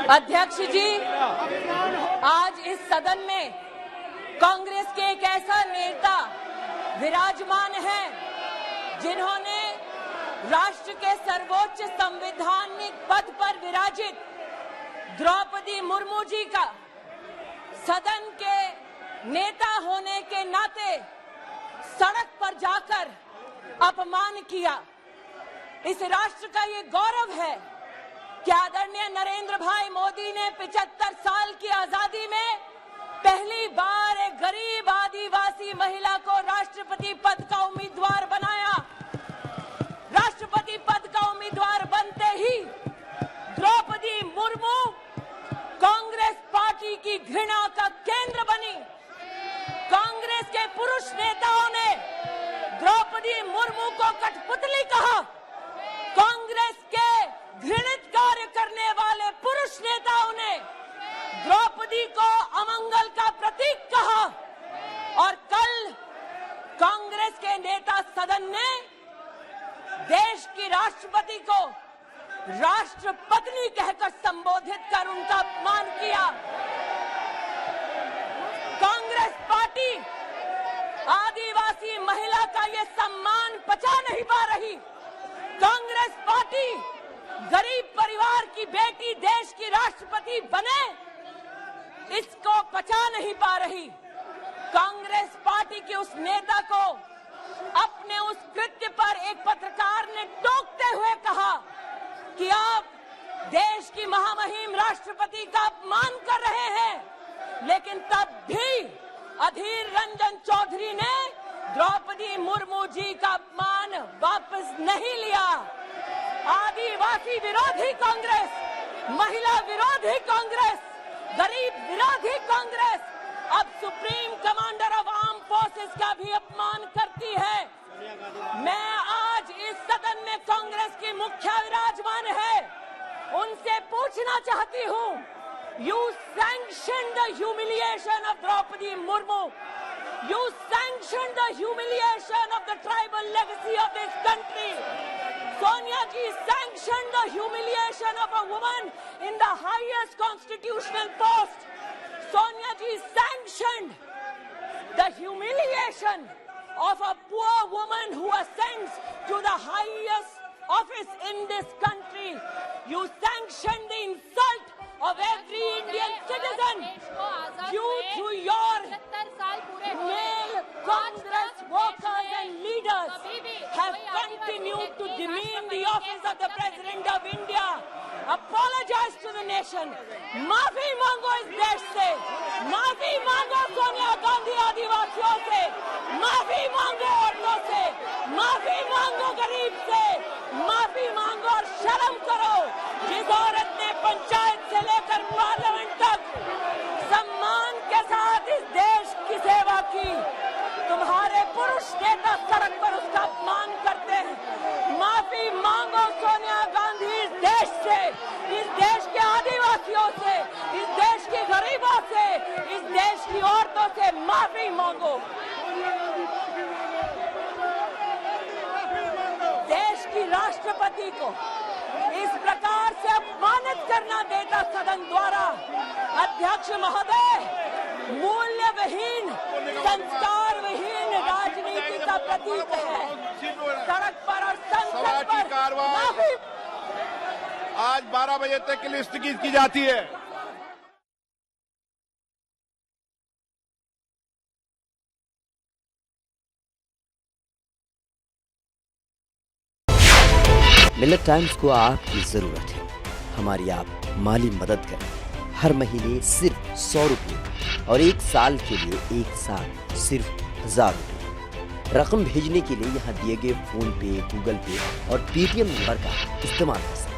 अध्यक्ष जी, आज इस सदन में कांग्रेस के एक ऐसा नेता विराजमान है जिन्होंने राष्ट्र के सर्वोच्च संवैधानिक पद पर विराजित द्रौपदी मुर्मू जी का सदन के नेता होने के नाते सड़क पर जाकर अपमान किया। इस राष्ट्र का ये गौरव है कि आदरणीय नरेंद्र भाई मोदी ने 75 साल की आजादी में पहली बार एक गरीब आदिवासी महिला को राष्ट्रपति पद का उम्मीदवार बनाया। राष्ट्रपति पद का उम्मीदवार बनते ही द्रौपदी मुर्मू कांग्रेस पार्टी की घृणा का केंद्र बनी। कांग्रेस के पुरुष नेताओं ने द्रौपदी मुर्मू को कठपुतली कहा। कांग्रेस के घृणित कार्य करने वाले पुरुष नेताओं ने द्रौपदी को अमंगल का प्रतीक कहा और कल कांग्रेस के नेता सदन ने देश की राष्ट्रपति को राष्ट्रपत्नी कहकर संबोधित कर उनका अपमान किया। कांग्रेस पार्टी आदिवासी महिला का ये सम्मान पचा नहीं पा रही। कांग्रेस पार्टी गरीब परिवार की बेटी देश की राष्ट्रपति बने, इसको पचा नहीं पा रही। कांग्रेस पार्टी के उस नेता को अपने उस कृत्य पर एक पत्रकार ने टोकते हुए कहा कि आप देश की महामहिम राष्ट्रपति का अपमान कर रहे हैं, लेकिन तब भी अधीर रंजन चौधरी ने द्रौपदी मुर्मू जी का अपमान वापस नहीं लिया। आदिवासी विरोधी कांग्रेस, महिला विरोधी कांग्रेस, गरीब विरोधी कांग्रेस अब supreme commander of arm forces का भी अपमान करती है। मैं आज इस सदन में कांग्रेस की मुखिया विराजमान है, उनसे पूछना चाहती हूँ, you sanctioned the humiliation of Draupadi Murmu. You sanctioned the humiliation of the tribal legacy of this country. Sonia ji sanctioned the humiliation of a woman in the highest constitutional post. Sonia ji sanctioned the humiliation of a poor woman who ascends to the highest office in this country. You sanctioned the insult of every Indian citizen. You, through your male Congress workers and leaders, have continued to demean the office of the President of India. Apologize to the nation. माफी मांगो इस देश से, माफी मांगो सोनिया गांधी आदिवासियों से, माफी मांगो औरतों से, माफी मांगो गरीब से, माफी मांगो और शर्म करो। जिस औरत ने पंचायत से लेकर पार्लियामेंट तक सम्मान के साथ इस देश की सेवा की, तुम्हारे पुरुष नेता सड़क पर उसका अपमान करते हैं। माफी मांगो सोनिया गांधी इस देश से, इस देश के आदिवासियों से, इस देश के गरीबों से, इस देश की औरतों से माफी मांगो। देश की राष्ट्रपति को इस प्रकार से अपमानित करना देता सदन द्वारा अध्यक्ष महोदय मूल्यविहीन, संस्कारविहीन राजनीति का प्रतीक है। सड़क पर और संसद पर कार्रवाई आज 12 बजे तक के लिए स्थगित की जाती है। मिलेट टाइम्स को आपकी जरूरत है, हमारी आप माली मदद करें। हर महीने सिर्फ 100 रुपये और 1 साल के लिए 1 साल सिर्फ 1000 रुपये। रकम भेजने के लिए यहाँ दिए गए फोन पे, गूगल पे और पेटीएम नंबर का इस्तेमाल कर सकते हैं।